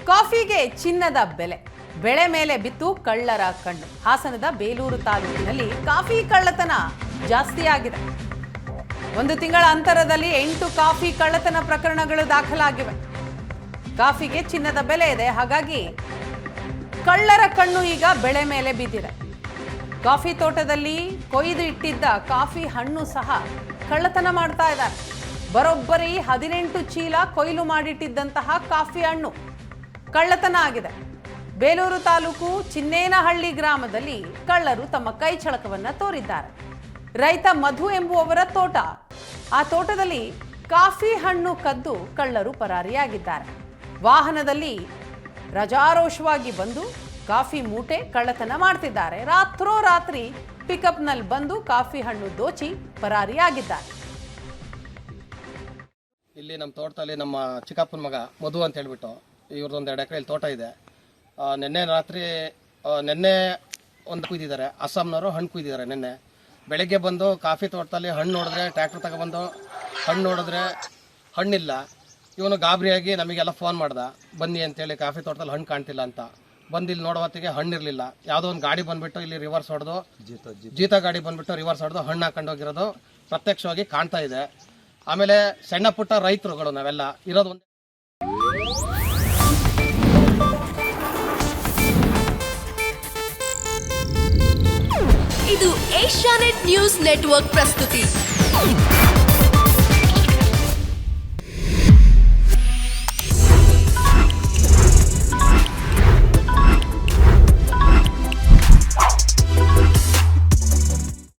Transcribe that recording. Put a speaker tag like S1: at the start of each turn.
S1: ಕಾಫಿಗೆ ಚಿನ್ನದ ಬೆಳೆ ಮೇಲೆ ಬಿತ್ತು ಕಳ್ಳರ ಕಣ್ಣು. ಹಾಸನದ ಬೇಲೂರು ತಾಲೂಕಿನಲ್ಲಿ ಕಾಫಿ ಕಳ್ಳತನ ಜಾಸ್ತಿಯಾಗಿದೆ. ಒಂದು ತಿಂಗಳ ಅಂತರದಲ್ಲಿ 8 ಕಾಫಿ ಕಳ್ಳತನ ಪ್ರಕರಣಗಳು ದಾಖಲಾಗಿವೆ. ಕಾಫಿಗೆ ಚಿನ್ನದ ಬೆಲೆ ಇದೆ, ಹಾಗಾಗಿ ಕಳ್ಳರ ಕಣ್ಣು ಈಗ ಬೆಳೆ ಮೇಲೆ ಬಿದ್ದಿದೆ. ಕಾಫಿ ತೋಟದಲ್ಲಿ ಕೊಯ್ದು ಇಟ್ಟಿದ್ದ ಕಾಫಿ ಹಣ್ಣು ಸಹ ಕಳ್ಳತನ ಮಾಡ್ತಾ ಇದ್ದಾರೆ. ಬರೋಬ್ಬರಿ 18 ಚೀಲ ಕೊಯ್ಲು ಮಾಡಿಟ್ಟಿದ್ದಂತಹ ಕಾಫಿ ಹಣ್ಣು ಕಳ್ಳತನ ಆಗಿದೆ. ಬೇಲೂರು ತಾಲೂಕು ಚಿನ್ನೇನಹಳ್ಳಿ ಗ್ರಾಮದಲ್ಲಿ ಕಳ್ಳರು ತಮ್ಮ ಕೈ ಚಳಕವನ್ನ ತೋರಿದ್ದಾರೆ. ರೈತ ಮಧು ಎಂಬುವವರ ತೋಟ, ಆ ತೋಟದಲ್ಲಿ ಕಾಫಿ ಹಣ್ಣು ಕದ್ದು ಕಳ್ಳರು ಪರಾರಿಯಾಗಿದ್ದಾರೆ. ವಾಹನದಲ್ಲಿ ರಾಜಾರೋಷವಾಗಿ ಬಂದು ಕಾಫಿ ಮೂಟೆ ಕಳ್ಳತನ ಮಾಡ್ತಿದ್ದಾರೆ. ರಾತ್ರೋರಾತ್ರಿ ಪಿಕಪ್ನಲ್ಲಿ ಬಂದು ಕಾಫಿ ಹಣ್ಣು ದೋಚಿ ಪರಾರಿಯಾಗಿದ್ದಾರೆ.
S2: ಇಲ್ಲಿ ನಮ್ಮ ತೋಟದಲ್ಲಿ ನಮ್ಮ ಚಿಕ್ಕಪ್ಪನ ಮಗ ಮಧು ಅಂತ ಹೇಳ್ಬಿಟ್ಟು ಇವ್ರದ್ದೊಂದು 2 ಎಕರೆಯಲ್ಲಿ ತೋಟ ಇದೆ. ನಿನ್ನೆ ಒಂದು ಕುಯ್ದಿದ್ದಾರೆ. ಅಸ್ಸಾಂನವರು ಹಣ್ಣು ಕುಯ್ದಿದ್ದಾರೆ. ನಿನ್ನೆ ಬೆಳಗ್ಗೆ ಬಂದು ಕಾಫಿ ತೋಟದಲ್ಲಿ ಹಣ್ಣು ನೋಡಿದ್ರೆ, ಟ್ರ್ಯಾಕ್ಟರ್ ತಗೊಬಂದು ಹಣ್ಣು ನೋಡಿದ್ರೆ ಹಣ್ಣಿಲ್ಲ. ಇವನು ಗಾಬರಿಯಾಗಿ ನಮಗೆಲ್ಲ ಫೋನ್ ಮಾಡ್ದ, ಬನ್ನಿ ಅಂತೇಳಿ ಕಾಫಿ ತೋಟದಲ್ಲಿ ಹಣ್ಣು ಕಾಣ್ತಿಲ್ಲ ಅಂತ. ಬಂದು ಇಲ್ಲಿ ನೋಡೋ ಹೊತ್ತಿಗೆ ಹಣ್ಣಿರಲಿಲ್ಲ. ಯಾವುದೋ ಒಂದು ಗಾಡಿ ಬಂದುಬಿಟ್ಟು ಇಲ್ಲಿ ರಿವರ್ಸ್ ಹೊಡೆದು, ಜೀತ ಗಾಡಿ ಬಂದುಬಿಟ್ಟು ರಿವರ್ಸ್ ಹೊಡೆದು ಹಣ್ಣು ಹಾಕೊಂಡು ಹೋಗಿರೋದು ಪ್ರತ್ಯಕ್ಷವಾಗಿ ಕಾಣ್ತಾ ಇದೆ. ಆಮೇಲೆ ಸಣ್ಣ ಪುಟ್ಟ ರೈತರುಗಳು ನಾವೆಲ್ಲ ಇರೋದು ಒಂದು.
S3: ಇದು ಏಷ್ಯಾನೆಟ್ ನ್ಯೂಸ್ ನೆಟ್ವರ್ಕ್ ಪ್ರಸ್ತುತಿ.